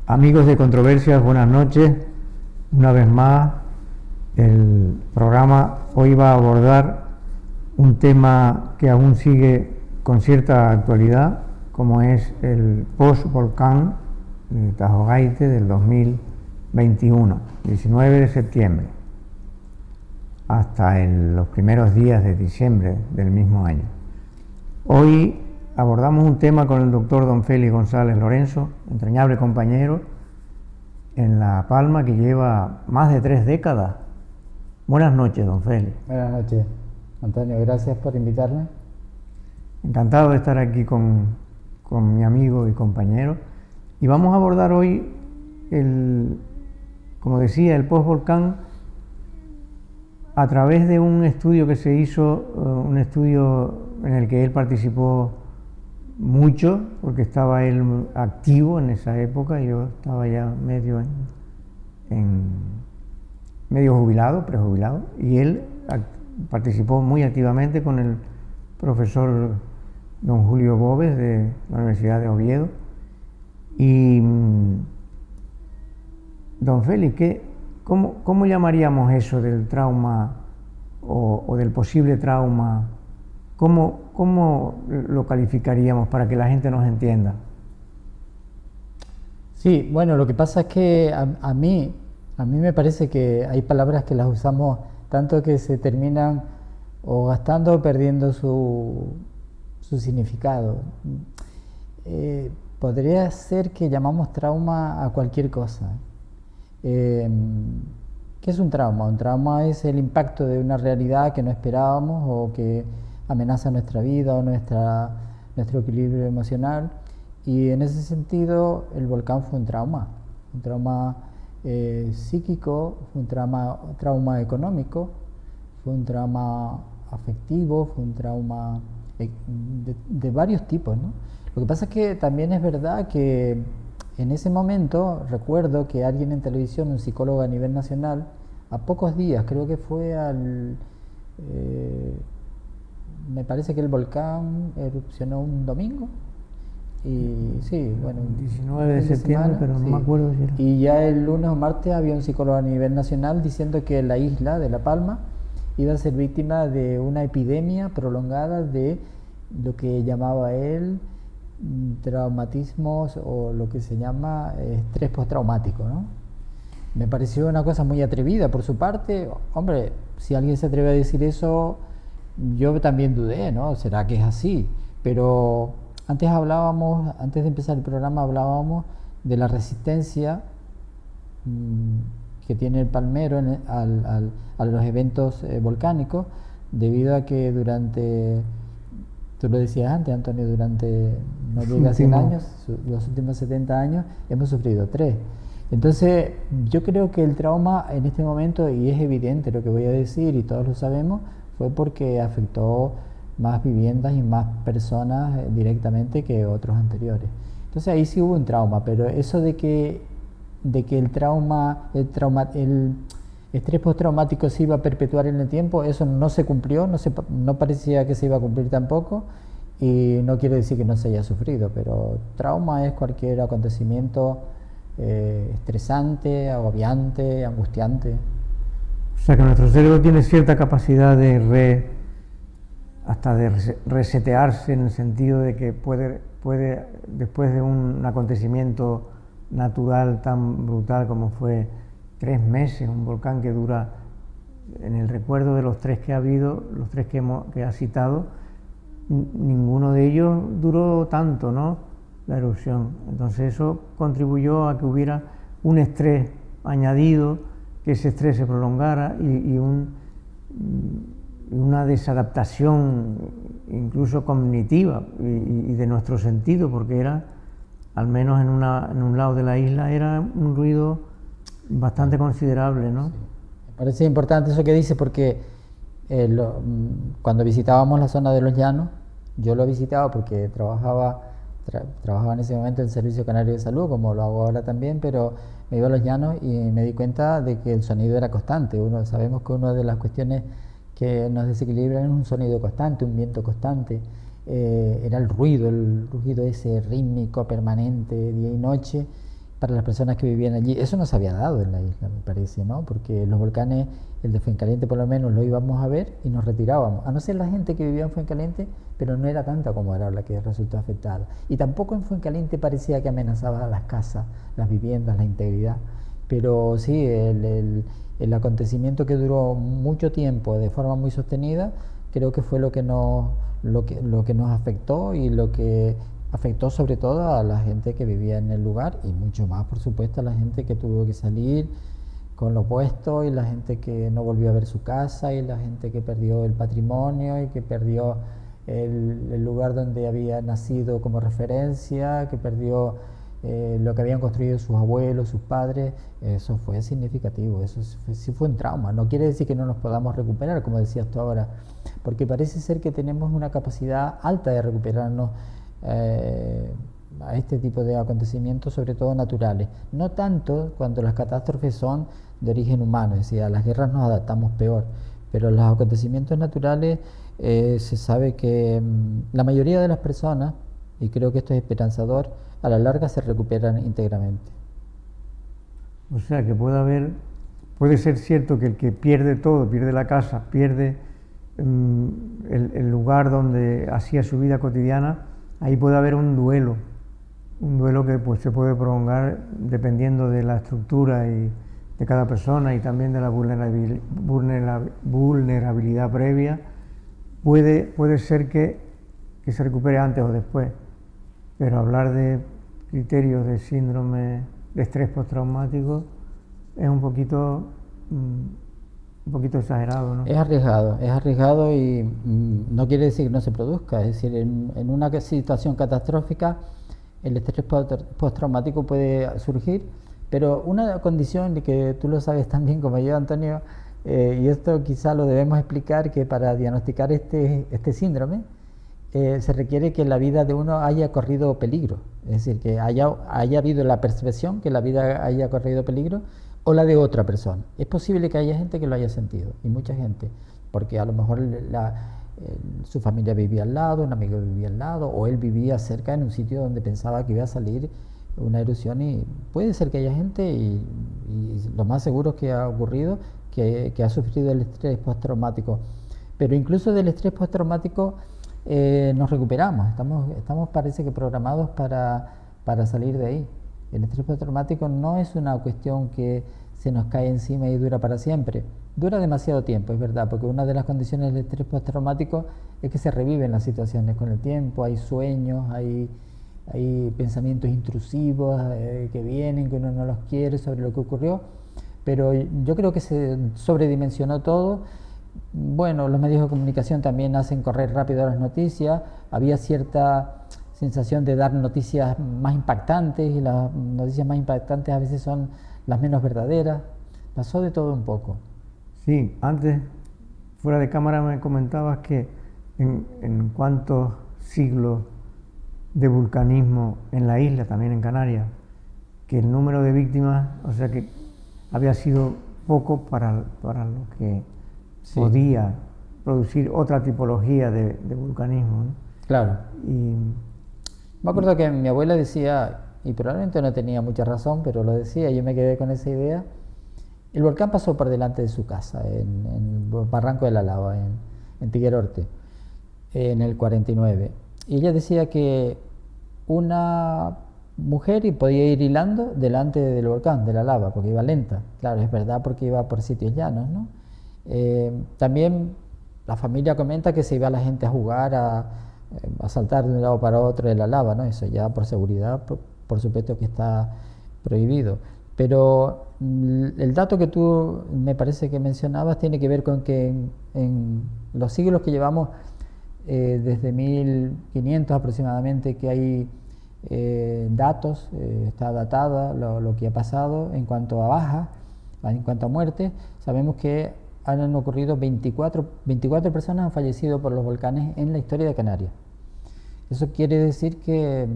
Amigos de Controversias, buenas noches. Una vez más, el programa hoy va a abordar un tema que aún sigue con cierta actualidad, como es el post-volcán de Tajo Gaite del 2021, 19 de septiembre, hasta los primeros días de diciembre del mismo año. Hoy abordamos un tema con el doctor don Félix González Lorenzo, entrañable compañero en La Palma, que lleva más de 3 décadas. Buenas noches, don Félix. Buenas noches, Antonio, gracias por invitarme. Encantado de estar aquí con mi amigo y compañero. Y vamos a abordar hoy, como decía, el post-volcán a través de un estudio que se hizo, un estudio en el que él participó mucho, porque estaba él activo en esa época, y yo estaba ya medio jubilado, prejubilado, y él participó muy activamente con el profesor don Julio Bóves de la Universidad de Oviedo. Y don Félix, ¿cómo llamaríamos eso del trauma o del posible trauma? ¿Cómo lo calificaríamos para que la gente nos entienda? Sí, bueno, lo que pasa es que a mí me parece que hay palabras que las usamos tanto que se terminan o gastando o perdiendo su significado. Podría ser que llamamos trauma a cualquier cosa. ¿Qué es un trauma? Un trauma es el impacto de una realidad que no esperábamos o que amenaza nuestra vida o nuestro equilibrio emocional, y en ese sentido el volcán fue un trauma psíquico, fue un trauma económico, fue un trauma afectivo, fue un trauma de varios tipos, ¿no? Lo que pasa es que también es verdad que en ese momento recuerdo que alguien en televisión, un psicólogo a nivel nacional, a pocos días, creo que fue me parece que el volcán erupcionó un domingo, y sí, bueno, 19 de septiembre, pero no me acuerdo si era. Y ya el lunes o martes había un psicólogo a nivel nacional diciendo que la isla de La Palma iba a ser víctima de una epidemia prolongada de lo que llamaba él traumatismos, o lo que se llama estrés postraumático, ¿no? Me pareció una cosa muy atrevida por su parte. Hombre, si alguien se atreve a decir eso, yo también dudé, ¿no? ¿Será que es así? Pero antes de empezar el programa hablábamos de la resistencia que tiene el palmero a los eventos volcánicos, debido a que tú lo decías antes, Antonio, no llega a 100 años, los últimos 70 años, hemos sufrido 3. Entonces, yo creo que el trauma en este momento, y es evidente lo que voy a decir y todos lo sabemos, fue porque afectó más viviendas y más personas directamente que otros anteriores. Entonces ahí sí hubo un trauma, pero eso de que el estrés postraumático se iba a perpetuar en el tiempo, eso no se cumplió, no parecía que se iba a cumplir tampoco, y no quiere decir que no se haya sufrido, pero trauma es cualquier acontecimiento estresante, agobiante, angustiante. O sea que nuestro cerebro tiene cierta capacidad de resetearse, en el sentido de que puede después de un acontecimiento natural tan brutal como fue 3 meses, un volcán que dura, en el recuerdo de los 3 que ha habido, los 3 que ha citado, ninguno de ellos duró tanto, ¿no?, la erupción. Entonces eso contribuyó a que hubiera un estrés añadido, que ese estrés se prolongara, y una desadaptación incluso cognitiva y de nuestro sentido, porque era, al menos en un lado de la isla, era un ruido bastante considerable, ¿no? Sí. Me parece importante eso que dice, porque cuando visitábamos la zona de los llanos, yo lo visitaba porque trabajaba en ese momento en el Servicio Canario de Salud, como lo hago ahora también, pero me iba a los llanos y me di cuenta de que el sonido era constante. Sabemos que una de las cuestiones que nos desequilibran es un sonido constante, un viento constante. Era el ruido ese rítmico permanente, día y noche, para las personas que vivían allí. Eso no se había dado en la isla, me parece, ¿no? Porque los volcanes, el de Fuencaliente por lo menos, lo íbamos a ver y nos retirábamos. A no ser la gente que vivía en Fuencaliente, pero no era tanta como era la que resultó afectada. Y tampoco en Fuencaliente parecía que amenazaba a las casas, las viviendas, la integridad. Pero sí, el acontecimiento que duró mucho tiempo de forma muy sostenida, creo que fue lo que nos afectó y lo que afectó sobre todo a la gente que vivía en el lugar y mucho más, por supuesto, a la gente que tuvo que salir con lo opuesto y la gente que no volvió a ver su casa y la gente que perdió el patrimonio y que perdió el lugar donde había nacido como referencia, que perdió lo que habían construido sus abuelos, sus padres. Eso fue significativo, sí fue un trauma. No quiere decir que no nos podamos recuperar, como decías tú ahora, porque parece ser que tenemos una capacidad alta de recuperarnos a este tipo de acontecimientos, sobre todo naturales. No tanto cuando las catástrofes son de origen humano, es decir, a las guerras nos adaptamos peor, pero los acontecimientos naturales se sabe que la mayoría de las personas, y creo que esto es esperanzador, a la larga se recuperan íntegramente. O sea que puede ser cierto que el que pierde todo, pierde la casa, pierde el lugar donde hacía su vida cotidiana, ahí puede haber un duelo que pues se puede prolongar dependiendo de la estructura y de cada persona y también de la vulnerabilidad previa. Puede ser que se recupere antes o después, pero hablar de criterios de síndrome de estrés postraumático es un poquito exagerado, ¿no? Es arriesgado y no quiere decir que no se produzca, es decir, en una situación catastrófica el estrés postraumático puede surgir, pero una condición de que tú lo sabes tan bien como yo, Antonio, y esto quizá lo debemos explicar, que para diagnosticar este síndrome se requiere que la vida de uno haya corrido peligro, es decir, que haya habido la percepción que la vida haya corrido peligro o la de otra persona. Es posible que haya gente que lo haya sentido, y mucha gente, porque a lo mejor su familia vivía al lado, un amigo vivía al lado, o él vivía cerca en un sitio donde pensaba que iba a salir una erupción, y puede ser que haya gente, y lo más seguro es que ha ocurrido, que ha sufrido el estrés postraumático. Pero incluso del estrés postraumático nos recuperamos, estamos parece que programados para salir de ahí. El estrés postraumático no es una cuestión que se nos cae encima y dura para siempre. Dura demasiado tiempo, es verdad, porque una de las condiciones del estrés postraumático es que se reviven las situaciones con el tiempo, hay sueños, hay pensamientos intrusivos que vienen, que uno no los quiere sobre lo que ocurrió, pero yo creo que se sobredimensionó todo. Bueno, los medios de comunicación también hacen correr rápido las noticias, había cierta sensación de dar noticias más impactantes y las noticias más impactantes a veces son las menos verdaderas, pasó de todo un poco. Sí, antes, fuera de cámara, me comentabas que en cuántos siglos de vulcanismo en la isla, también en Canarias, que el número de víctimas, o sea que había sido poco para lo que sí podía producir otra tipología de vulcanismo, ¿no? Claro. Y me acuerdo que mi abuela decía, y probablemente no tenía mucha razón, pero lo decía, yo me quedé con esa idea. El volcán pasó por delante de su casa, en el Barranco de la Lava, en Tiguerorte, en el 49. Y ella decía que una mujer podía ir hilando delante del volcán, de la lava, porque iba lenta. Claro, es verdad, porque iba por sitios llanos, ¿no? También la familia comenta que se iba la gente a jugar, a saltar de un lado para otro de la lava, ¿no? Eso ya por seguridad, por supuesto que está prohibido. Pero el dato que tú me parece que mencionabas tiene que ver con que en los siglos que llevamos, desde 1500 aproximadamente, que hay datos, está datada lo que ha pasado en cuanto a bajas, en cuanto a muertes. Sabemos que han ocurrido 24 personas han fallecido por los volcanes en la historia de Canarias. Eso quiere decir que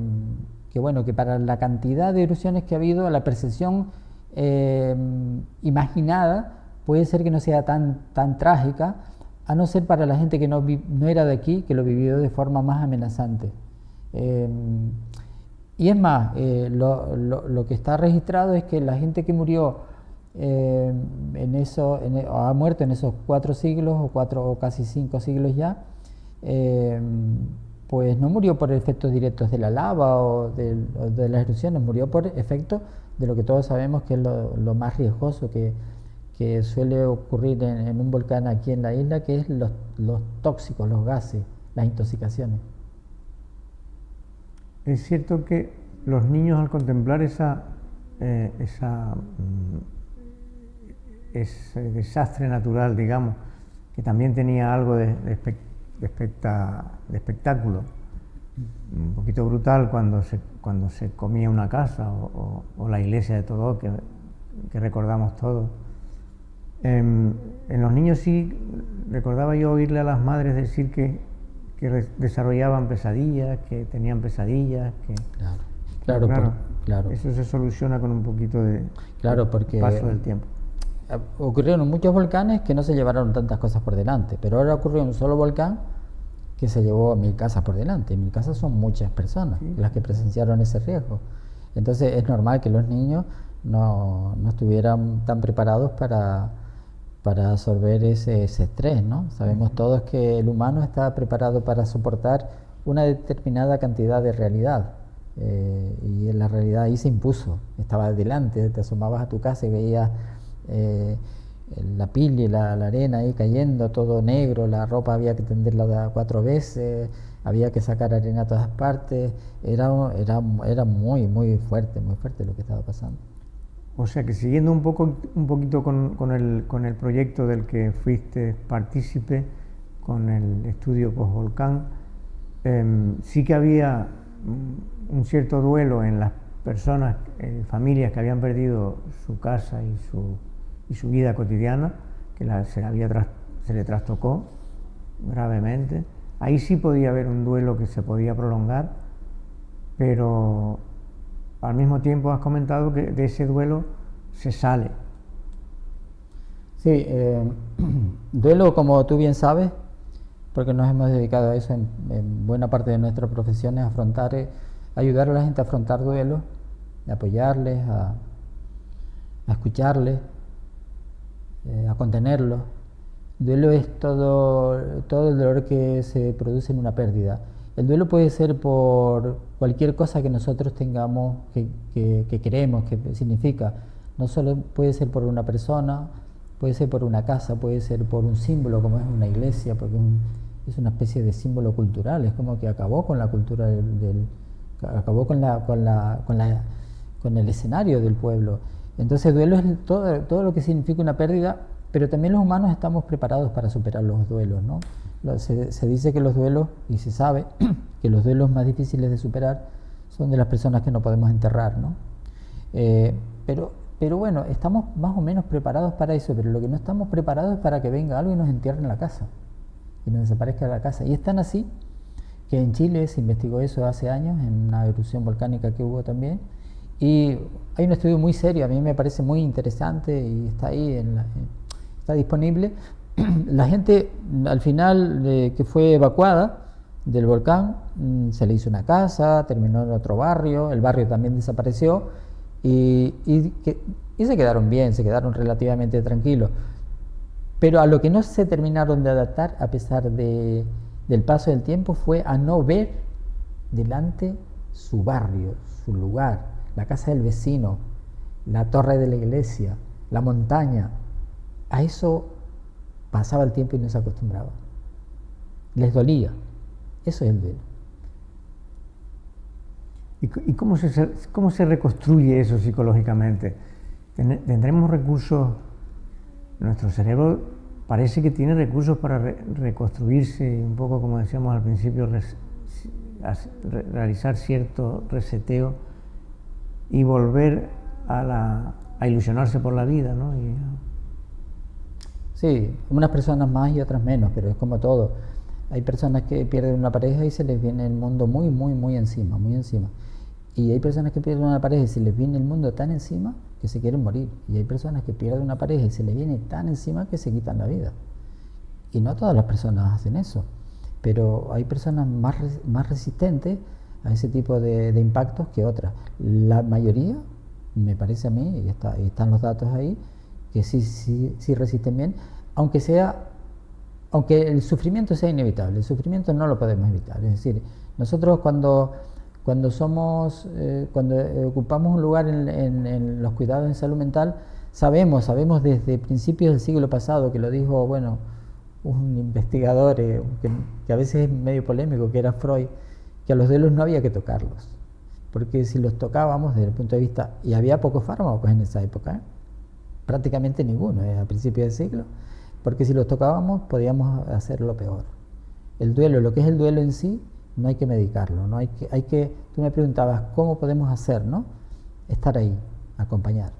bueno, que para la cantidad de erupciones que ha habido, la percepción imaginada puede ser que no sea tan trágica, a no ser para la gente que no era de aquí, que lo vivió de forma más amenazante. Y es más, lo que está registrado es que la gente que murió ha muerto en esos 4 siglos o casi 5 siglos ya, pues no murió por efectos directos de la lava o de las erupciones, murió por efectos de lo que todos sabemos que es lo más riesgoso que suele ocurrir en un volcán aquí en la isla, que es los tóxicos, los gases, las intoxicaciones. Es cierto que los niños al contemplar ese desastre natural, digamos, que también tenía algo de espectáculo, un poquito brutal cuando se comía una casa o la iglesia de Todó, que recordamos todos. En los niños sí recordaba yo oírle a las madres decir que desarrollaban pesadillas, que tenían pesadillas, que claro. Eso se soluciona con un poquito de paso del tiempo. Ocurrieron muchos volcanes que no se llevaron tantas cosas por delante, pero ahora ocurrió un solo volcán que se llevó 1000 casas por delante. 1000 casas son muchas personas las que presenciaron ese riesgo. Entonces es normal que los niños no estuvieran tan preparados para absorber ese estrés, ¿no? Sabemos todos que el humano está preparado para soportar una determinada cantidad de realidad, y la realidad ahí se impuso, estaba delante, te asomabas a tu casa y veías la pila y la arena ahí cayendo, todo negro, la ropa había que tenderla 4 veces, había que sacar arena a todas partes, era muy fuerte lo que estaba pasando. O sea que siguiendo un poquito con el proyecto del que fuiste partícipe, con el estudio postvolcán, sí que había un cierto duelo en las personas, familias que habían perdido su casa y su vida cotidiana, que se le trastocó gravemente. Ahí sí podía haber un duelo que se podía prolongar, pero al mismo tiempo has comentado que de ese duelo se sale. Sí, duelo, como tú bien sabes, porque nos hemos dedicado a eso en buena parte de nuestra profesión, es ayudar a la gente a afrontar duelos, a apoyarles, a escucharles, a contenerlos. Duelo es todo el dolor que se produce en una pérdida. El duelo puede ser por cualquier cosa que nosotros tengamos, que queremos, que significa. No solo puede ser por una persona, puede ser por una casa, puede ser por un símbolo como es una iglesia, porque es una especie de símbolo cultural, es como que acabó con la cultura acabó con el escenario del pueblo. Entonces duelo es todo lo que significa una pérdida, pero también los humanos estamos preparados para superar los duelos, ¿no? Se dice que los duelos, y se sabe que los duelos más difíciles de superar son de las personas que no podemos enterrar, ¿no? Pero bueno, estamos más o menos preparados para eso, pero lo que no estamos preparados es para que venga algo y nos entierre en la casa, y nos desaparezca de la casa. Y es tan así que en Chile se investigó eso hace años, en una erupción volcánica que hubo también, y hay un estudio muy serio, a mí me parece muy interesante y está ahí, está disponible. La gente al final que fue evacuada del volcán, se le hizo una casa, terminó en otro barrio, el barrio también desapareció y se quedaron bien, se quedaron relativamente tranquilos. Pero a lo que no se terminaron de adaptar, a pesar del paso del tiempo, fue a no ver delante su barrio, su lugar, la casa del vecino, la torre de la iglesia, la montaña. A eso pasaba el tiempo y no se acostumbraba. Les dolía. Eso es el duelo. ¿Y cómo se reconstruye eso psicológicamente? ¿Tendremos recursos? Nuestro cerebro parece que tiene recursos para reconstruirse, un poco como decíamos al principio, realizar cierto reseteo y volver a ilusionarse por la vida, ¿no? Sí, unas personas más y otras menos, pero es como todo. Hay personas que pierden una pareja y se les viene el mundo muy encima, muy encima. Y hay personas que pierden una pareja y se les viene el mundo tan encima que se quieren morir. Y hay personas que pierden una pareja y se les viene tan encima que se quitan la vida. Y no todas las personas hacen eso, pero hay personas más resistentes a ese tipo de impactos que otras. La mayoría, me parece a mí, y están los datos ahí, que sí resisten bien, aunque el sufrimiento sea inevitable. El sufrimiento no lo podemos evitar. Es decir, nosotros cuando ocupamos un lugar en los cuidados en salud mental, sabemos desde principios del siglo pasado, que lo dijo, bueno, un investigador que a veces es medio polémico, que era Freud, que a los duelos no había que tocarlos, porque si los tocábamos desde el punto de vista, y había pocos fármacos en esa época, prácticamente ninguno, a principios del siglo, porque si los tocábamos podíamos hacerlo peor. El duelo, lo que es el duelo en sí, no hay que medicarlo, no hay que, tú me preguntabas cómo podemos hacer, ¿no? Estar ahí, acompañar.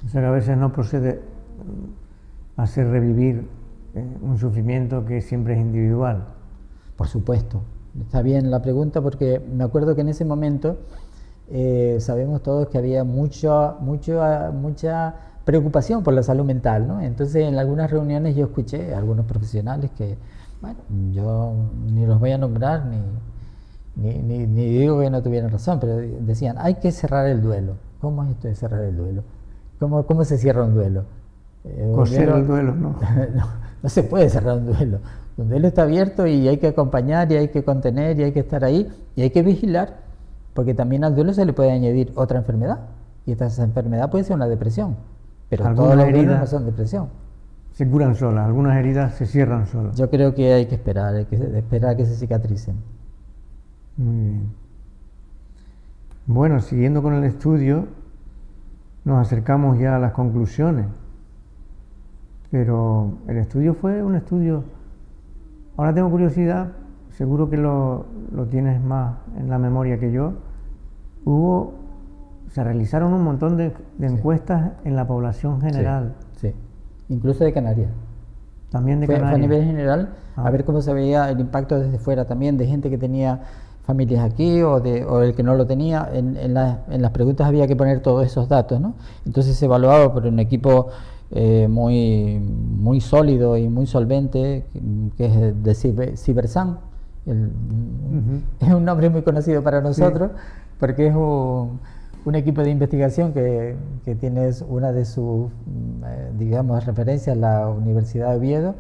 O sea que a veces no procede hacer revivir un sufrimiento que siempre es individual. Por supuesto, está bien la pregunta, porque me acuerdo que en ese momento sabemos todos que había mucha preocupación por la salud mental, ¿no? Entonces en algunas reuniones yo escuché a algunos profesionales que, bueno, yo ni los voy a nombrar ni digo que no tuvieran razón, pero decían, hay que cerrar el duelo. ¿Cómo es esto de cerrar el duelo? ¿Cómo se cierra un duelo? Coser el duelo, ¿no? No se puede cerrar un duelo. Un duelo está abierto y hay que acompañar y hay que contener y hay que estar ahí y hay que vigilar, porque también al duelo se le puede añadir otra enfermedad, y esta enfermedad puede ser una depresión, pero todas las heridas no son depresión. Se curan solas, algunas heridas se cierran solas. Yo creo que hay que esperar a que se cicatricen. Muy bien. Bueno, siguiendo con el estudio, nos acercamos ya a las conclusiones, pero el estudio fue un estudio, ahora tengo curiosidad, seguro que lo tienes más en la memoria que yo, se realizaron un montón de encuestas en la población general. Sí, incluso de Canarias. También de Canarias. Fue a nivel general, a ver cómo se veía el impacto desde fuera también, de gente que tenía familias aquí o el que no lo tenía. En las preguntas había que poner todos esos datos, ¿no? Entonces se evaluaba por un equipo muy sólido y muy solvente, que es de Cibersan. Es un nombre muy conocido para nosotros, sí, porque es un equipo de investigación que tiene una de sus, digamos, referencias, la Universidad de Oviedo,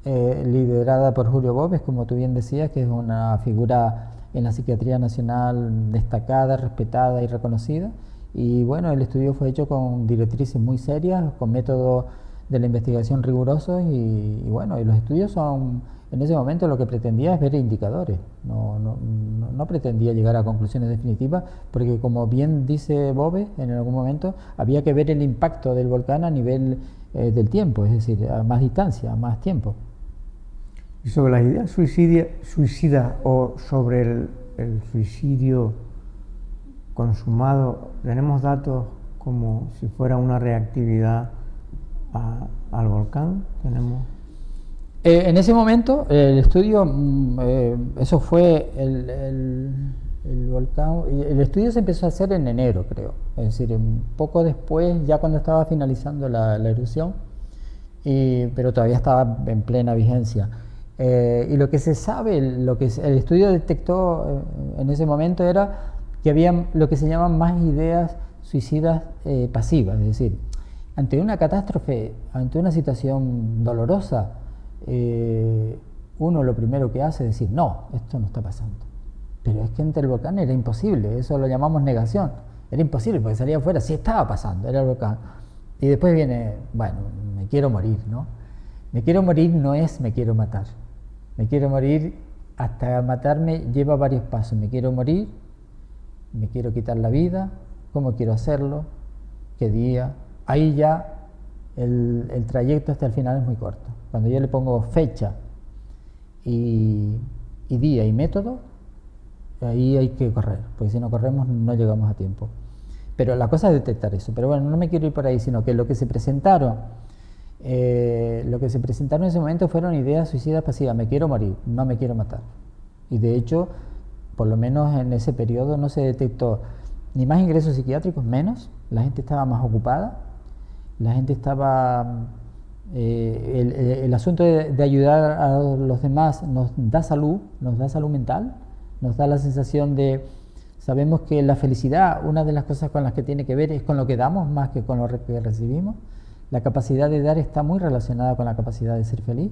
liderada por Julio Bópez, como tú bien decías, que es una figura en la psiquiatría nacional destacada, respetada y reconocida. Y bueno, el estudio fue hecho con directrices muy serias, con métodos de la investigación rigurosos y bueno, y los estudios son, en ese momento lo que pretendía es ver indicadores, no pretendía llegar a conclusiones definitivas, porque como bien dice Bópez en algún momento, había que ver el impacto del volcán a nivel del tiempo, es decir, a más distancia, a más tiempo. Y sobre las ideas suicidas o sobre el suicidio consumado, ¿tenemos datos como si fuera una reactividad al volcán? En ese momento, el estudio, eso fue el volcán, el estudio se empezó a hacer en enero, creo, es decir, un poco después, ya cuando estaba finalizando la erupción, pero todavía estaba en plena vigencia. Y lo que se sabe, lo que el estudio detectó en ese momento era que había lo que se llaman más ideas suicidas pasivas, es decir, ante una catástrofe, ante una situación dolorosa, uno lo primero que hace es decir, no, esto no está pasando. Pero es que ante el volcán era imposible, eso lo llamamos negación, era imposible porque salía afuera, sí estaba pasando, era el volcán. Y después viene, bueno, me quiero morir, ¿no? Me quiero morir no es me quiero matar. Me quiero morir, hasta matarme lleva varios pasos. Me quiero morir, me quiero quitar la vida, ¿cómo quiero hacerlo? ¿Qué día? Ahí ya el trayecto hasta el final es muy corto. Cuando yo le pongo fecha y día y método, ahí hay que correr, porque si no corremos no llegamos a tiempo. Pero la cosa es detectar eso. Pero bueno, no me quiero ir por ahí, sino que lo que se presentaron en ese momento fueron ideas suicidas pasivas. Me quiero morir, no me quiero matar. Y de hecho, por lo menos en ese periodo no se detectó ni más ingresos psiquiátricos, menos. La gente estaba más ocupada, la gente estaba... el asunto de ayudar a los demás nos da salud mental, nos da la sensación de Sabemos que la felicidad, una de las cosas con las que tiene que ver es con lo que damos más que con lo que recibimos. La capacidad de dar está muy relacionada con la capacidad de ser feliz.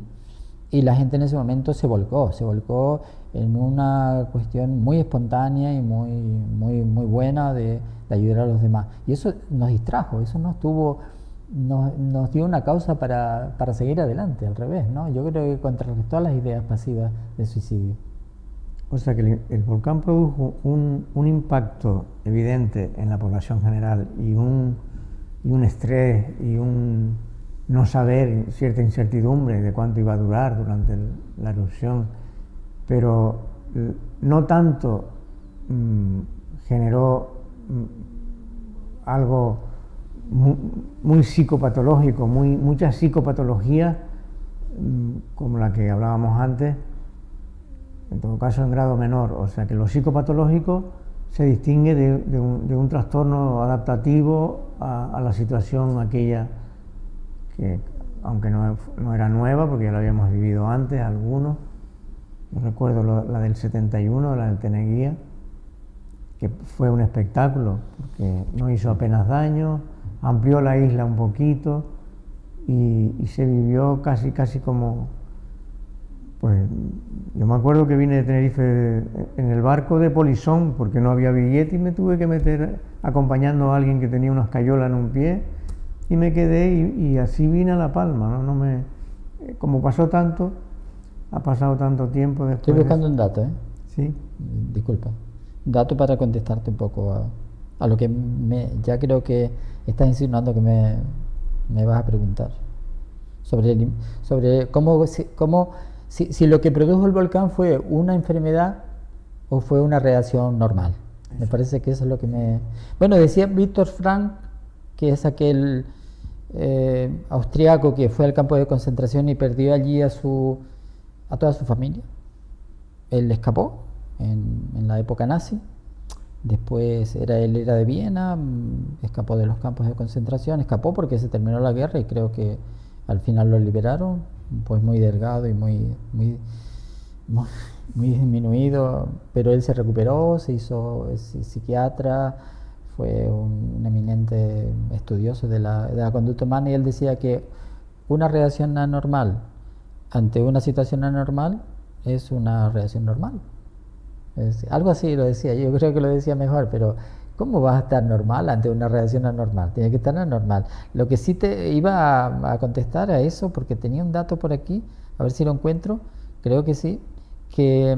Y la gente en ese momento se volcó en una cuestión muy espontánea y muy buena de ayudar a los demás. Y eso nos distrajo, eso nos dio una causa para seguir adelante, al revés, ¿no? Yo creo que contrarrestó las ideas pasivas de suicidio. O sea que el volcán produjo un impacto evidente en la población general y un estrés y un no saber, cierta incertidumbre de cuánto iba a durar durante la erupción, pero no tanto generó algo muy psicopatológico, mucha psicopatología como la que hablábamos antes, en todo caso en grado menor. O sea que lo psicopatológico se distingue de un trastorno adaptativo a la situación aquella que, aunque no era nueva, porque ya lo habíamos vivido antes, algunos. Yo recuerdo la del 71, la del Teneguía, que fue un espectáculo, porque no hizo apenas daño, amplió la isla un poquito y se vivió casi como... Pues yo me acuerdo que vine de Tenerife en el barco de polizón porque no había billete y me tuve que meter acompañando a alguien que tenía una escayola en un pie y me quedé y así vine a La Palma, ¿no? Como pasó tanto, ha pasado tanto tiempo después. Estoy buscando un dato, ¿eh? Sí. Disculpa. Un dato para contestarte un poco a lo que ya creo que estás insinuando que me vas a preguntar. Sobre cómo si lo que produjo el volcán fue una enfermedad o fue una reacción normal. Eso. Me parece que eso es lo que Bueno, decía Víctor Frank, que es aquel austriaco que fue al campo de concentración y perdió allí a toda su familia. Él escapó en la época nazi. Después él era de Viena, escapó de los campos de concentración, escapó porque se terminó la guerra y creo que al final lo liberaron, pues muy delgado y muy disminuido, pero él se recuperó, se hizo psiquiatra, fue un eminente estudioso de la conducta humana, y él decía que una reacción anormal ante una situación anormal es una reacción normal. Algo así lo decía, yo creo que lo decía mejor, pero ¿cómo vas a estar normal ante una reacción anormal? Tiene que estar anormal. Lo que sí te iba a contestar a eso, porque tenía un dato por aquí, a ver si lo encuentro, creo que sí, que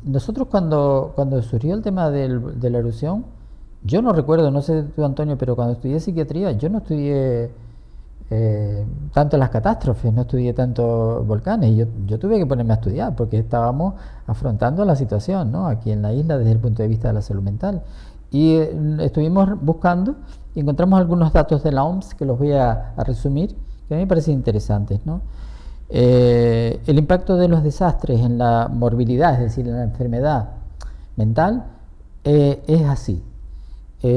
nosotros cuando surgió el tema de la erupción, yo no recuerdo, no sé tú, Antonio, pero cuando estudié psiquiatría, yo no estudié tanto las catástrofes, no estudié tanto volcanes, y yo tuve que ponerme a estudiar porque estábamos afrontando la situación, ¿no?, aquí en la isla desde el punto de vista de la salud mental. Y estuvimos buscando y encontramos algunos datos de la OMS que los voy a resumir, que a mí me parecen interesantes, ¿no? El impacto de los desastres en la morbilidad, es decir, en la enfermedad mental, es así.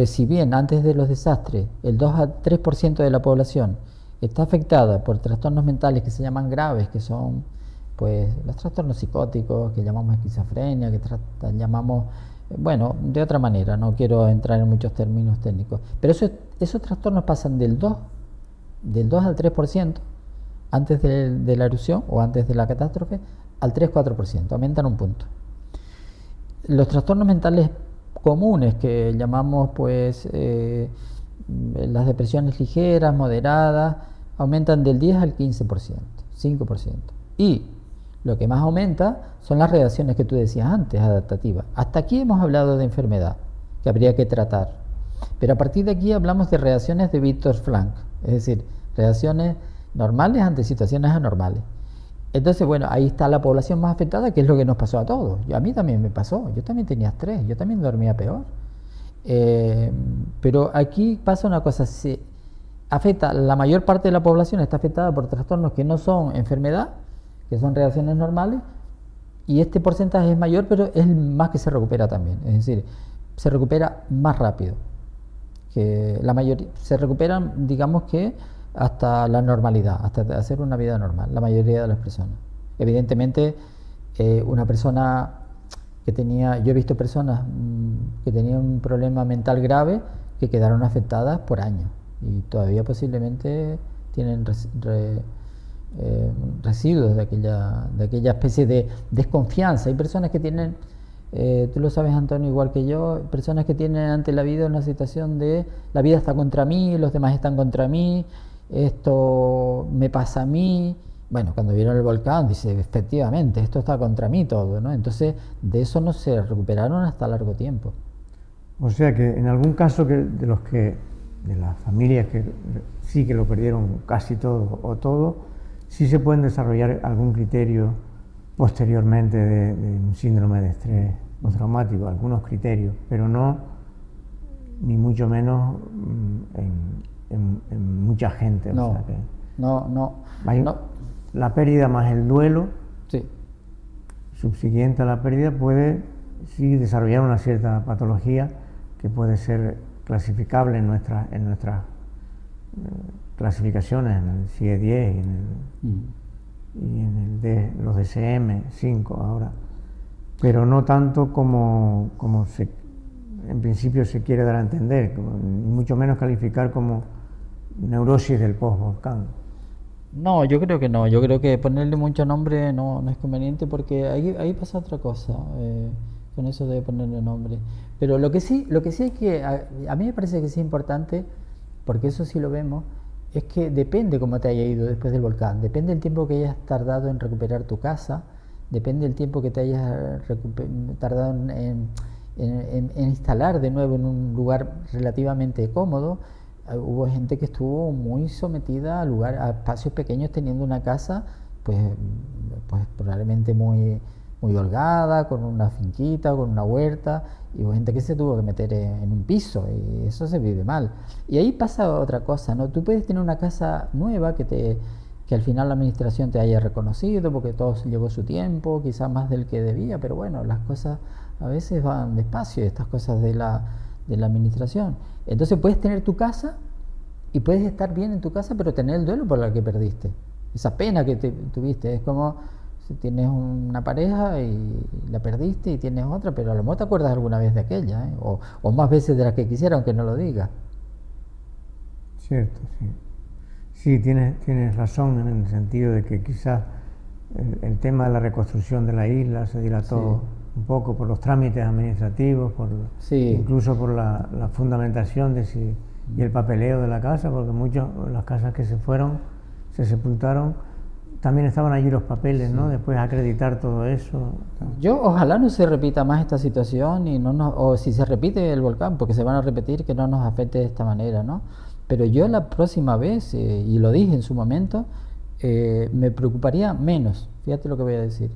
Si bien antes de los desastres el 2 a 3% de la población está afectada por trastornos mentales que se llaman graves, que son pues los trastornos psicóticos, que llamamos esquizofrenia, que llamamos... Bueno, de otra manera, no quiero entrar en muchos términos técnicos, pero esos trastornos pasan del 2 al 3% antes de la erupción o antes de la catástrofe al 3-4%, aumentan un punto. Los trastornos mentales comunes que llamamos pues las depresiones ligeras, moderadas, aumentan del 10 al 15%, 5%. Y lo que más aumenta son las reacciones que tú decías antes, adaptativas. Hasta aquí hemos hablado de enfermedad, que habría que tratar. Pero a partir de aquí hablamos de reacciones de Víctor Frank, es decir, reacciones normales ante situaciones anormales. Entonces, bueno, ahí está la población más afectada, que es lo que nos pasó a todos. A mí también me pasó, yo también tenía estrés, yo también dormía peor. Pero aquí pasa una cosa, la mayor parte de la población está afectada por trastornos que no son enfermedad, que son reacciones normales, y este porcentaje es mayor, pero es el más que se recupera también, es decir, se recupera más rápido que la mayoría, se recuperan, digamos que hasta la normalidad, hasta hacer una vida normal, la mayoría de las personas. Evidentemente, una persona que tenía, yo he visto personas que tenían un problema mental grave que quedaron afectadas por años y todavía posiblemente tienen residuos de aquella especie de desconfianza. Hay personas que tienen, tú lo sabes, Antonio, igual que yo, personas que tienen ante la vida una situación de la vida está contra mí, los demás están contra mí, esto me pasa a mí. Bueno, cuando vieron el volcán, dice, efectivamente, esto está contra mí todo, ¿no? Entonces, de eso no se recuperaron hasta largo tiempo. O sea que en algún caso de las familias que sí que lo perdieron casi todo o todo, sí se pueden desarrollar algún criterio posteriormente de un síndrome de estrés postraumático, algunos criterios, pero no, ni mucho menos en mucha gente. No, o sea que no. La pérdida más el duelo, sí, subsiguiente a la pérdida, puede sí desarrollar una cierta patología que puede ser clasificable en nuestras clasificaciones, en el CIE-10 y en los DSM-5 ahora, pero no tanto como en principio se quiere dar a entender, ni mucho menos calificar como neurosis del post-volcán. No, yo creo que no. Yo creo que ponerle mucho nombre no es conveniente porque ahí pasa otra cosa con eso de ponerle nombre. Pero lo que sí hay que, a mí me parece que sí es importante, porque eso sí lo vemos, es que depende cómo te haya ido después del volcán, depende del tiempo que hayas tardado en recuperar tu casa, depende del tiempo que te hayas tardado en instalar de nuevo en un lugar relativamente cómodo. Hubo gente que estuvo muy sometida a espacios pequeños teniendo una casa pues probablemente muy holgada, con una finquita, con una huerta, y hubo gente que se tuvo que meter en un piso y eso se vive mal. Y ahí pasa otra cosa, ¿no? Tú puedes tener una casa nueva que al final la administración te haya reconocido porque todo llevó su tiempo, quizás más del que debía, pero bueno, las cosas a veces van despacio, estas cosas de la administración. Entonces puedes tener tu casa y puedes estar bien en tu casa, pero tener el duelo por la que perdiste, esa pena que tuviste. Es como si tienes una pareja y la perdiste y tienes otra, pero a lo mejor te acuerdas alguna vez de aquella, ¿eh? O más veces de las que quisiera, aunque no lo digas. Cierto, sí. Sí, tienes razón en el sentido de que quizás el tema de la reconstrucción de la isla se dilató un poco por los trámites administrativos, incluso por la fundamentación y el papeleo de la casa, porque las casas que se sepultaron, también estaban allí los papeles, ¿no? Después acreditar todo eso. Yo ojalá no se repita más esta situación o si se repite el volcán, porque se van a repetir, que no nos afecte de esta manera, ¿no? Pero yo la próxima vez, y lo dije en su momento, me preocuparía menos, fíjate lo que voy a decir,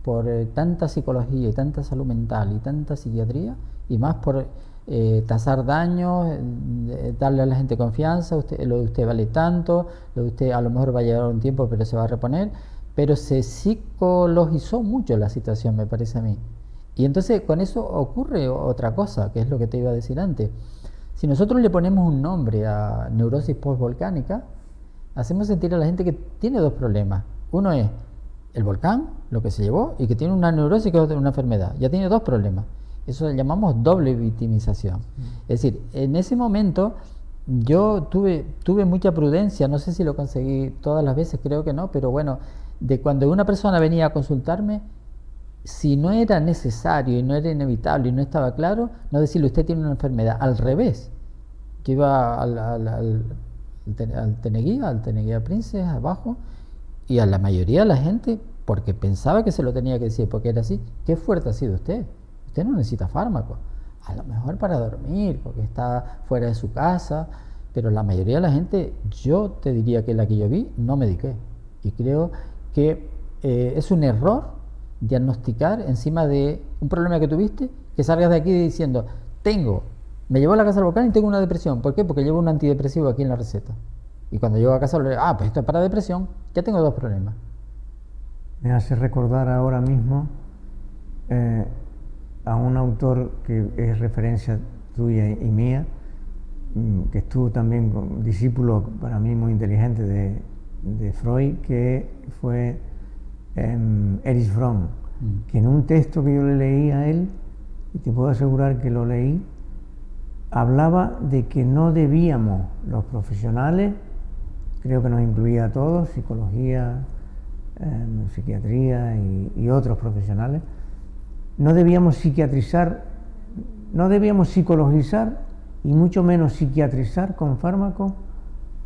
por tanta psicología y tanta salud mental y tanta psiquiatría, y más por tasar daños, darle a la gente confianza, lo de usted vale tanto, lo de usted a lo mejor va a llevar un tiempo pero se va a reponer, pero se psicologizó mucho la situación, me parece a mí. Y entonces con eso ocurre otra cosa, que es lo que te iba a decir antes. Si nosotros le ponemos un nombre a neurosis postvolcánica, hacemos sentir a la gente que tiene dos problemas. Uno es el volcán, lo que se llevó, y que tiene una neurosis que es una enfermedad. Ya tiene dos problemas. Eso lo llamamos doble victimización. Es decir, en ese momento yo tuve mucha prudencia, no sé si lo conseguí todas las veces, creo que no, pero bueno, de cuando una persona venía a consultarme, si no era necesario y no era inevitable y no estaba claro, no decirle usted tiene una enfermedad, al revés. Yo iba al Teneguía Princess, abajo, y a la mayoría de la gente, porque pensaba que se lo tenía que decir, porque era así, qué fuerte ha sido usted. Usted no necesita fármaco, a lo mejor para dormir, porque está fuera de su casa, pero la mayoría de la gente, yo te diría que la que yo vi, no mediqué. Y creo que es un error diagnosticar encima de un problema que tuviste, que salgas de aquí diciendo, me llevo a la casa del volcán y tengo una depresión. ¿Por qué? Porque llevo un antidepresivo aquí en la receta. Y cuando llego a casa, pues esto es para depresión, ya tengo dos problemas. Me hace recordar ahora mismo a un autor que es referencia tuya y mía, que estuvo también con discípulo para mí muy inteligente de Freud, que fue Erich Fromm. que en un texto que yo le leí a él, y te puedo asegurar que lo leí, hablaba de que no debíamos, los profesionales, creo que nos incluía a todos, psicología, psiquiatría y otros profesionales, no debíamos psiquiatrizar, no debíamos psicologizar y mucho menos psiquiatrizar con fármacos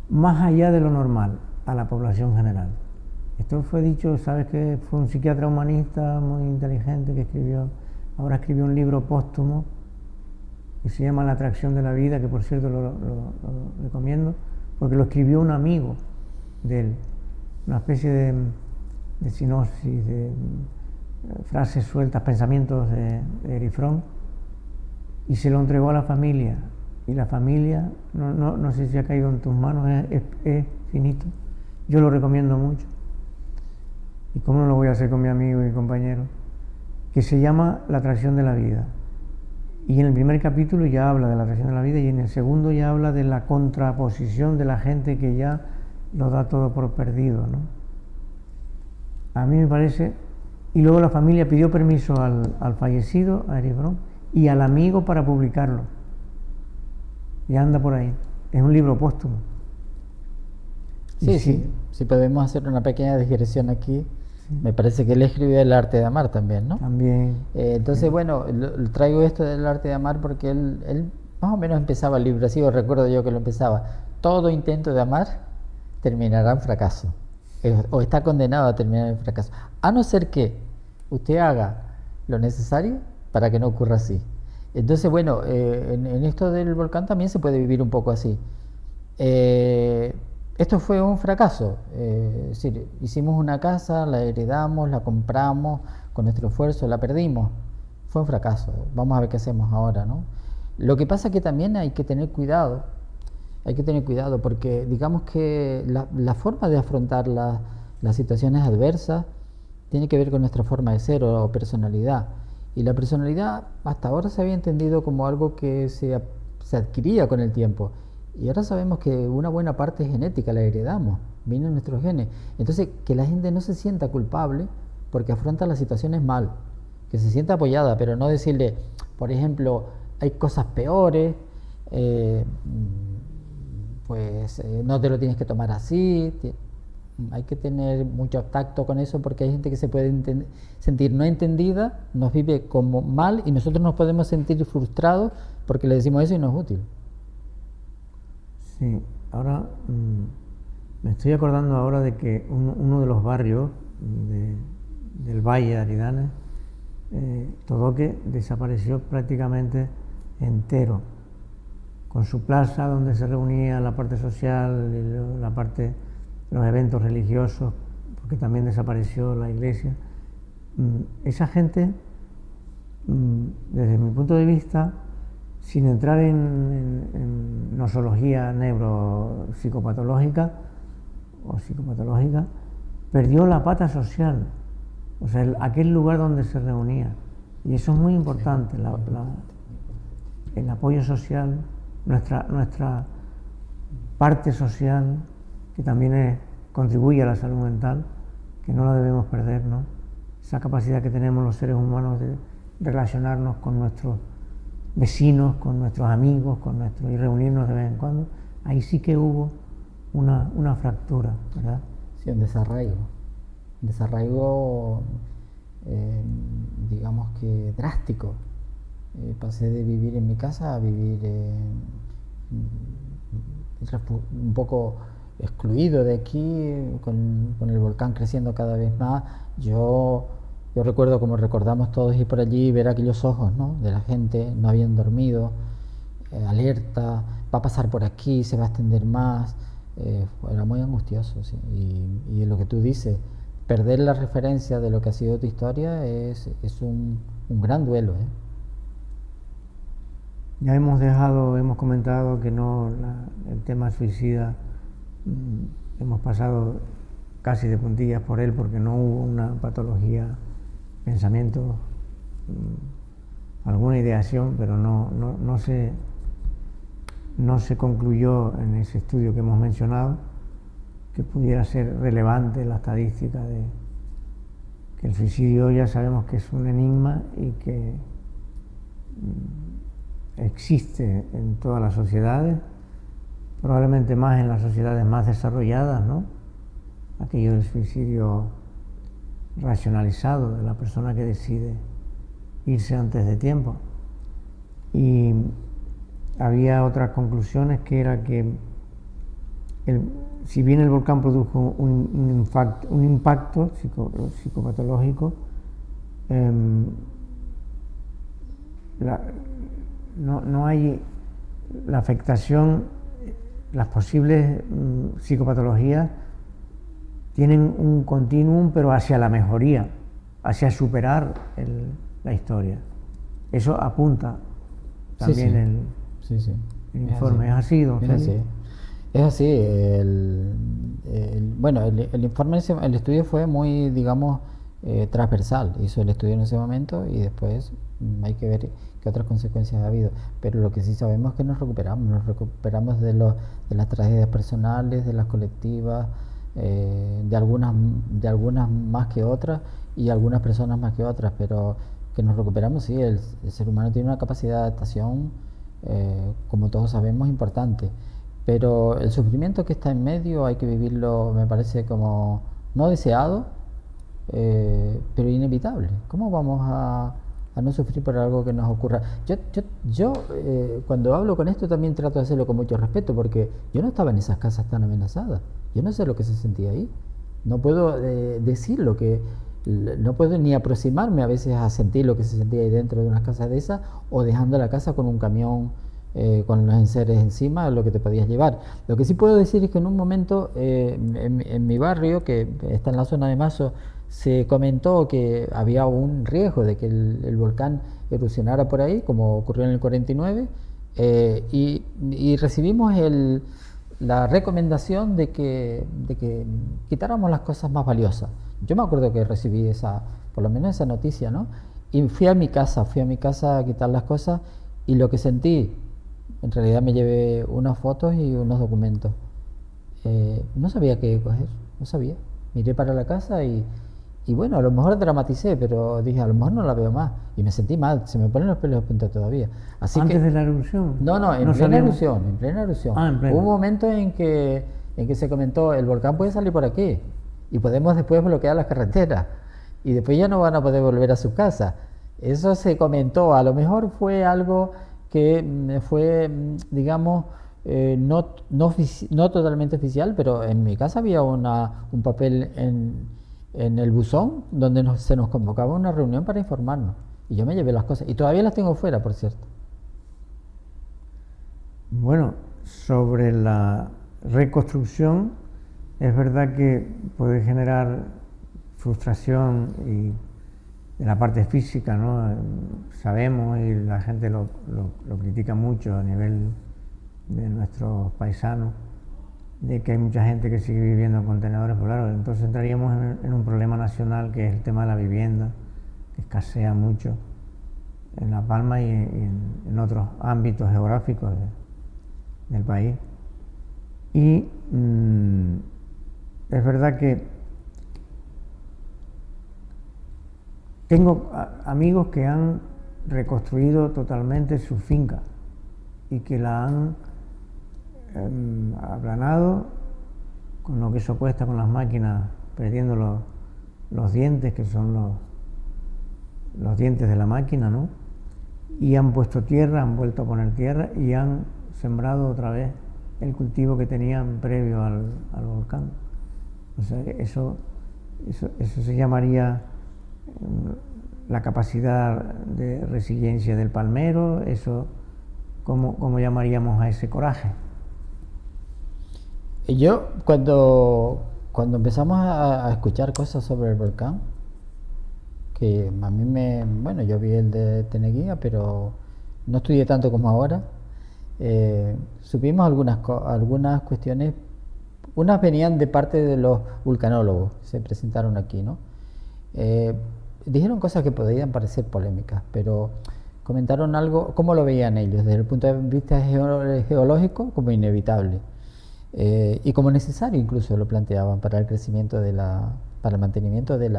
más allá de lo normal a la población general. Esto fue dicho, sabes que fue un psiquiatra humanista muy inteligente que ahora escribió un libro póstumo que se llama La atracción de la vida, que por cierto lo recomiendo, porque lo escribió un amigo de él, una especie de sinopsis, de frases sueltas, pensamientos de Erich Fromm, y se lo entregó a la familia, y la familia, no sé si ha caído en tus manos, es finito, yo lo recomiendo mucho, y cómo no lo voy a hacer con mi amigo y compañero, que se llama La atracción de la vida. Y en el primer capítulo ya habla de la atracción de la vida y en el segundo ya habla de la contraposición de la gente que ya lo da todo por perdido, ¿no? A mí me parece... Y luego la familia pidió permiso al fallecido, a Erich Fromm, y al amigo para publicarlo. Y anda por ahí. Es un libro póstumo. Sí, podemos hacer una pequeña digresión aquí. Me parece que él escribió El arte de amar también, ¿no? También. Entonces, bueno, traigo esto del arte de amar porque él más o menos empezaba el libro así, o recuerdo yo que lo empezaba. Todo intento de amar terminará en fracaso, o está condenado a terminar en fracaso, a no ser que usted haga lo necesario para que no ocurra así. Entonces, bueno, en esto del volcán también se puede vivir un poco así. Esto fue un fracaso, es decir, hicimos una casa, la heredamos, la compramos con nuestro esfuerzo, la perdimos, fue un fracaso, vamos a ver qué hacemos ahora, ¿no? Lo que pasa es que también hay que tener cuidado porque digamos que la forma de afrontar las situaciones adversas tiene que ver con nuestra forma de ser o personalidad, y la personalidad hasta ahora se había entendido como algo que se adquiría con el tiempo. Y ahora sabemos que una buena parte es genética, la heredamos, viene en nuestros genes. Entonces, que la gente no se sienta culpable porque afronta las situaciones mal, que se sienta apoyada, pero no decirle, por ejemplo, hay cosas peores, no te lo tienes que tomar así. Hay que tener mucho tacto con eso porque hay gente que se puede sentir no entendida, nos vive como mal y nosotros nos podemos sentir frustrados porque le decimos eso y no es útil. Sí, ahora me estoy acordando ahora de que uno de los barrios del Valle de Aridane, Todoque, desapareció prácticamente entero, con su plaza donde se reunía la parte social, la parte, los eventos religiosos, porque también desapareció la iglesia. Esa gente, desde mi punto de vista, sin entrar en nosología neuropsicopatológica o psicopatológica, perdió la pata social, o sea, aquel lugar donde se reunía. Y eso es muy importante, el apoyo social, nuestra parte social, que también contribuye a la salud mental, que no la debemos perder, ¿no? Esa capacidad que tenemos los seres humanos de relacionarnos con nuestros vecinos, con nuestros amigos, y reunirnos de vez en cuando, ahí sí que hubo una fractura, ¿verdad? Sí, un desarraigo, digamos que drástico. Pasé de vivir en mi casa a vivir un poco excluido de aquí, con el volcán creciendo cada vez más. Yo recuerdo, como recordamos todos, ir por allí y ver aquellos ojos, ¿no?, de la gente, no habían dormido, alerta, va a pasar por aquí, se va a extender más. Era muy angustioso, sí. Y lo que tú dices, perder la referencia de lo que ha sido tu historia es un gran duelo, ¿eh? Ya hemos comentado que el tema suicida, hemos pasado casi de puntillas por él porque no hubo una patología, pensamiento, alguna ideación, pero no se concluyó en ese estudio que hemos mencionado que pudiera ser relevante la estadística que el suicidio ya sabemos que es un enigma y que existe en todas las sociedades, probablemente más en las sociedades más desarrolladas, ¿no? Aquello del suicidio racionalizado, de la persona que decide irse antes de tiempo. Y había otras conclusiones, que era que si bien el volcán produjo un impacto psicopatológico, no hay la afectación, las posibles psicopatologías tienen un continuum, pero hacia la mejoría, hacia superar la historia. Eso apunta también el informe. ¿Es así, don Félix? Es así. Bueno, el informe, el estudio fue muy, digamos, transversal. Hizo el estudio en ese momento y después hay que ver qué otras consecuencias ha habido. Pero lo que sí sabemos es que nos recuperamos de las tragedias personales, de las colectivas, de algunas más que otras y algunas personas más que otras, pero que nos recuperamos, sí. El ser humano tiene una capacidad de adaptación, como todos sabemos, importante. Pero el sufrimiento que está en medio hay que vivirlo, me parece, como no deseado, pero inevitable. ¿Cómo vamos a no sufrir por algo que nos ocurra? Yo cuando hablo con esto también trato de hacerlo con mucho respeto, porque yo no estaba en esas casas tan amenazadas. Yo no sé lo que se sentía ahí. No puedo decir lo que... No puedo ni aproximarme a veces a sentir lo que se sentía ahí dentro de unas casas de esas, o dejando la casa con un camión con los enseres encima, lo que te podías llevar. Lo que sí puedo decir es que en un momento en mi barrio, que está en la zona de Mazo, se comentó que había un riesgo de que el volcán erupcionara por ahí, como ocurrió en el 49, y recibimos la recomendación de que quitáramos las cosas más valiosas. Yo me acuerdo que recibí por lo menos esa noticia, ¿no? Y fui a mi casa a quitar las cosas, y lo que sentí, en realidad me llevé unas fotos y unos documentos. No sabía qué coger, no sabía. Miré para la casa y bueno, a lo mejor dramaticé, pero dije, a lo mejor no la veo más. Y me sentí mal, se me ponen los pelos de punta todavía. ¿Antes de la erupción? No, en plena erupción. Hubo un momento en que se comentó, el volcán puede salir por aquí y podemos después bloquear las carreteras y después ya no van a poder volver a su casa. Eso se comentó, a lo mejor fue algo que fue, digamos, no totalmente oficial, pero en mi casa había un papel en el buzón donde se nos convocaba a una reunión para informarnos, y yo me llevé las cosas y todavía las tengo fuera, por cierto. Bueno, sobre la reconstrucción, es verdad que puede generar frustración y de la parte física, ¿no? Sabemos, y la gente lo critica mucho a nivel de nuestros paisanos, de que hay mucha gente que sigue viviendo en contenedores. Pues claro, entonces entraríamos en un problema nacional, que es el tema de la vivienda, que escasea mucho en La Palma y en otros ámbitos geográficos del país. Y es verdad que tengo amigos que han reconstruido totalmente su finca y que la han aplanado, con lo que eso cuesta, con las máquinas, perdiendo los dientes, que son los dientes de la máquina, ¿no? Y han puesto tierra, han vuelto a poner tierra y han sembrado otra vez el cultivo que tenían previo al volcán. O sea, eso se llamaría la capacidad de resiliencia del palmero. Eso, ¿cómo llamaríamos a ese coraje? Yo, cuando empezamos a escuchar cosas sobre el volcán, que a mí bueno, yo vi el de Teneguía, pero no estudié tanto como ahora. Supimos algunas cuestiones. Unas venían de parte de los vulcanólogos que se presentaron aquí, ¿no? Dijeron cosas que podían parecer polémicas, pero comentaron algo, cómo lo veían ellos, desde el punto de vista geológico, como inevitable, y como necesario, incluso lo planteaban para el crecimiento para el mantenimiento de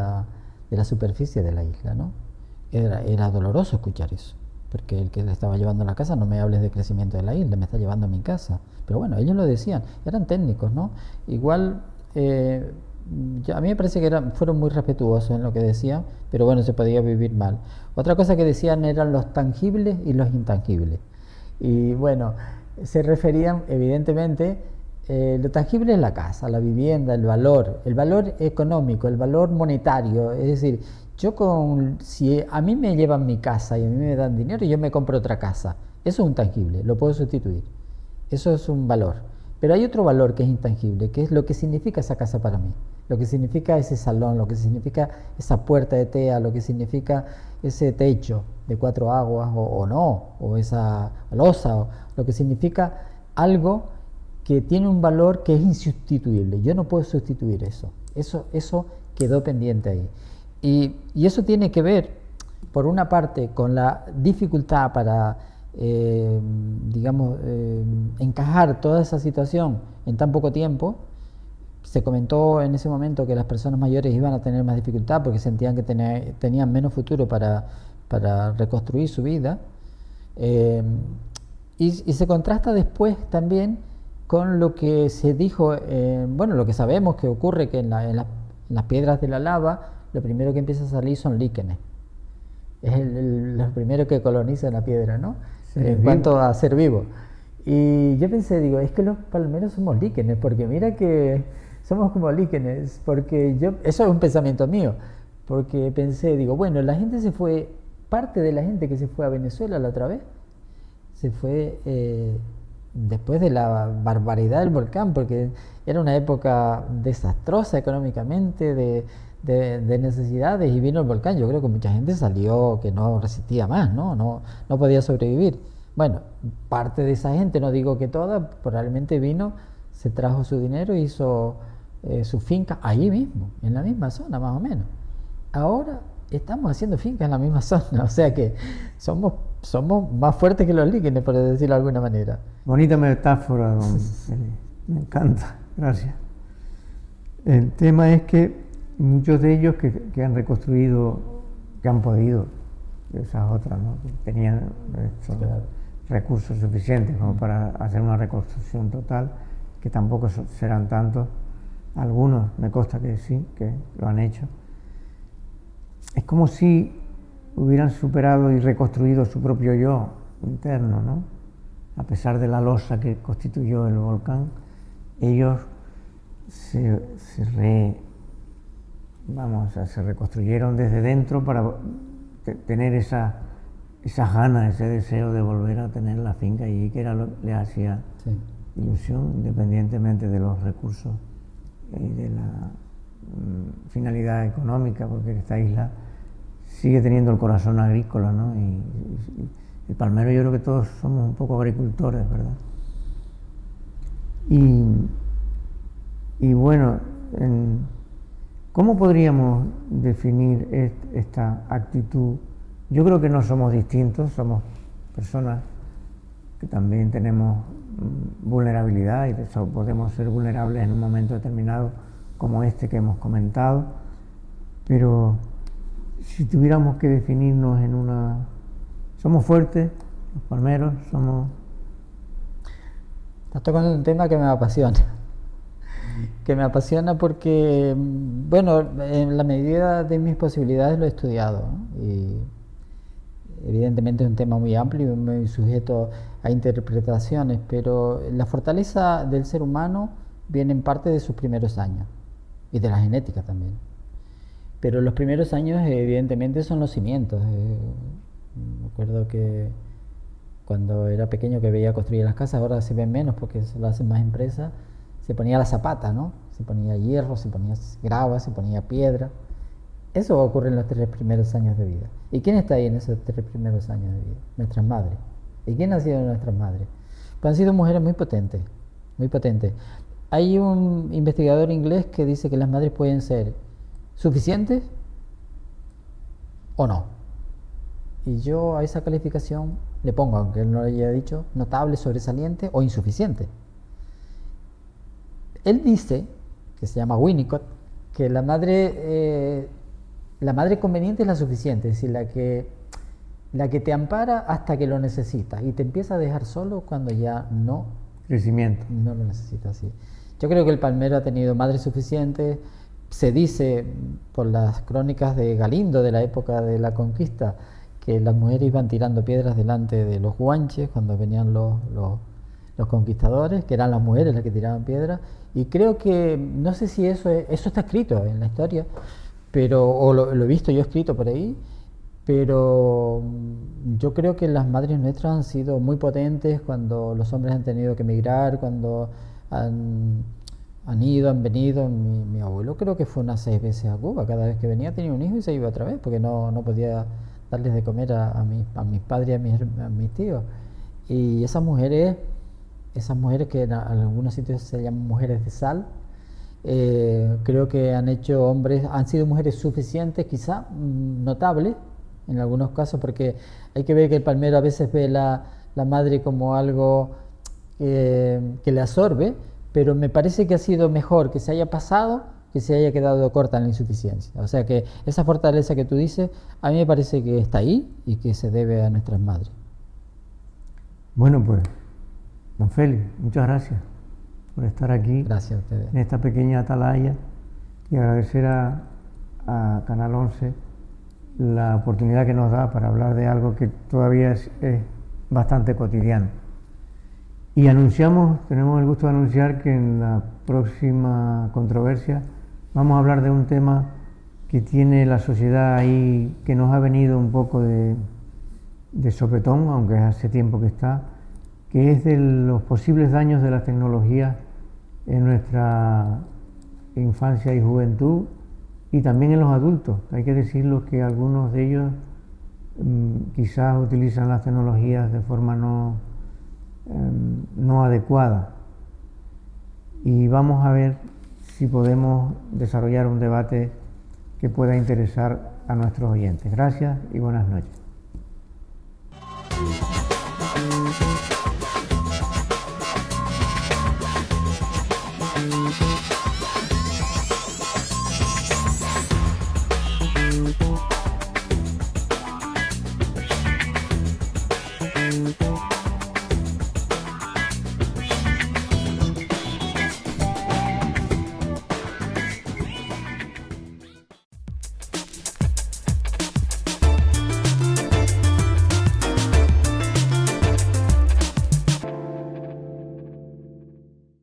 de la superficie de la isla, ¿no? Era doloroso escuchar eso, porque el que le estaba llevando a la casa, no me hables de crecimiento de la isla, me está llevando a mi casa. Pero bueno, ellos lo decían, eran técnicos, ¿no? Igual, a mí me parece que fueron muy respetuosos en lo que decían, pero bueno, se podía vivir mal. Otra cosa que decían eran los tangibles y los intangibles. Y bueno, se referían evidentemente, lo tangible es la casa, la vivienda, el valor económico, el valor monetario. Es decir, si a mí me llevan mi casa y a mí me dan dinero, yo me compro otra casa. Eso es un tangible, lo puedo sustituir. Eso es un valor. Pero hay otro valor que es intangible, que es lo que significa esa casa para mí, lo que significa ese salón, lo que significa esa puerta de tea, lo que significa ese techo de 4 aguas o no, o esa losa, o lo que significa algo que tiene un valor que es insustituible. Yo no puedo sustituir eso. Eso quedó pendiente ahí. Y eso tiene que ver, por una parte, con la dificultad para encajar toda esa situación en tan poco tiempo. Se comentó en ese momento que las personas mayores iban a tener más dificultad porque sentían que tenían menos futuro para reconstruir su vida, y se contrasta después también con lo que se dijo, lo que sabemos que ocurre, que en las piedras de la lava lo primero que empieza a salir son líquenes. Es lo primero que coloniza la piedra, ¿no? En cuanto a ser vivo. Y yo pensé, digo, es que los palmeros somos líquenes, porque mira que somos como líquenes, porque eso es un pensamiento mío, porque pensé, digo, bueno, parte de la gente que se fue a Venezuela la otra vez, se fue después de la barbaridad del volcán, porque era una época desastrosa económicamente, de necesidades, y vino el volcán. Yo creo que mucha gente salió que no resistía más, no podía sobrevivir. Bueno, parte de esa gente, no digo que toda, probablemente vino, se trajo su dinero, hizo su finca allí mismo, en la misma zona más o menos. Ahora estamos haciendo fincas en la misma zona, o sea que somos más fuertes que los líquenes, por decirlo de alguna manera. Bonita metáfora, don Felipe. Me encanta, gracias. El tema es que muchos de ellos que han reconstruido, que han podido, esas otras, ¿no? Que tenían recursos suficientes como para hacer una reconstrucción total, que tampoco serán tantos, algunos me consta que sí, que lo han hecho. Es como si hubieran superado y reconstruido su propio yo interno, ¿no? A pesar de la losa que constituyó el volcán, ellos se reconstruyeron desde dentro para tener esas ganas, ese deseo de volver a tener la finca allí, que era lo que les hacía ilusión, independientemente de los recursos y de la finalidad económica, porque esta isla sigue teniendo el corazón agrícola, ¿no? Y el palmero, yo creo que todos somos un poco agricultores, ¿verdad? Y bueno, ¿cómo podríamos definir esta actitud? Yo creo que no somos distintos, somos personas que también tenemos vulnerabilidad, y podemos ser vulnerables en un momento determinado como este que hemos comentado, pero si tuviéramos que definirnos somos fuertes, los palmeros, Estás tocando un tema que me apasiona porque, bueno, en la medida de mis posibilidades lo he estudiado, ¿no? Y evidentemente es un tema muy amplio y muy sujeto a interpretaciones, pero la fortaleza del ser humano viene en parte de sus primeros años y de la genética también. Pero los primeros años evidentemente son los cimientos. Me acuerdo que cuando era pequeño que veía construir las casas, ahora se ven menos porque se lo hacen más empresas, se ponía la zapata, ¿no? Se ponía hierro, se ponía grava, se ponía piedra. Eso ocurre en los 3 primeros años de vida. ¿Y quién está ahí en esos 3 primeros años de vida? Nuestras madres. ¿Y quién ha sido nuestras madres? Pues han sido mujeres muy potentes, muy potentes. Hay un investigador inglés que dice que las madres pueden ser suficientes o no. Y yo a esa calificación le pongo, aunque él no lo haya dicho, notable, sobresaliente o insuficiente. Él dice, que se llama Winnicott, que la madre la madre conveniente es la suficiente, es decir, la que te ampara hasta que lo necesitas y te empieza a dejar solo cuando ya crecimiento. No lo necesitas, sí. Yo creo que el palmero ha tenido madres suficientes. Se dice por las crónicas de Galindo de la época de la conquista que las mujeres iban tirando piedras delante de los guanches cuando venían los conquistadores, que eran las mujeres las que tiraban piedras, y creo que, no sé si eso está escrito en la historia, pero, o lo he visto yo escrito por ahí, pero yo creo que las madres nuestras han sido muy potentes cuando los hombres han tenido que emigrar, cuando han ido, han venido. Mi abuelo creo que fue unas 6 veces a Cuba, cada vez que venía tenía un hijo y se iba otra vez, porque no podía darles de comer a mis padres y a mis tíos. Y esas mujeres que en algunos sitios se llaman mujeres de sal, creo que han sido mujeres suficientes, quizá notables en algunos casos, porque hay que ver que el palmero a veces ve la madre como algo que le absorbe, pero me parece que ha sido mejor que se haya pasado que se haya quedado corta en la insuficiencia. O sea que esa fortaleza que tú dices, a mí me parece que está ahí y que se debe a nuestras madres. Bueno, pues, don Félix, muchas gracias por estar aquí. Gracias a ustedes. En esta pequeña atalaya, y agradecer a Canal 11 la oportunidad que nos da para hablar de algo que todavía es bastante cotidiano. Y tenemos el gusto de anunciar que en la próxima controversia vamos a hablar de un tema que tiene la sociedad ahí, que nos ha venido un poco de sopetón, aunque hace tiempo que está, que es de los posibles daños de las tecnologías en nuestra infancia y juventud, y también en los adultos. Hay que decirlo que algunos de ellos quizás utilizan las tecnologías de forma no adecuada, y vamos a ver si podemos desarrollar un debate que pueda interesar a nuestros oyentes. Gracias y buenas noches.